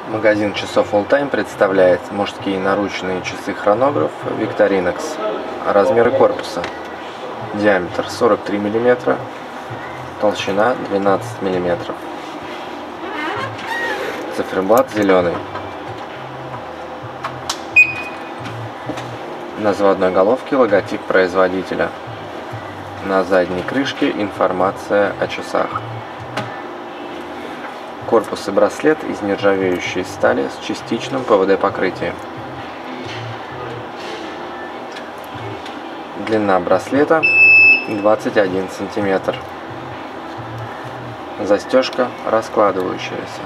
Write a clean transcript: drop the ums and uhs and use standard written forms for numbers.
Магазин часов All Time представляет мужские наручные часы-хронограф Victorinox. Размеры корпуса: диаметр 43 мм, толщина 12 мм. Циферблат зеленый. На заводной головке логотип производителя. На задней крышке информация о часах. Корпус и браслет из нержавеющей стали с частичным ПВД-покрытием. Длина браслета 21 см. Застежка раскладывающаяся.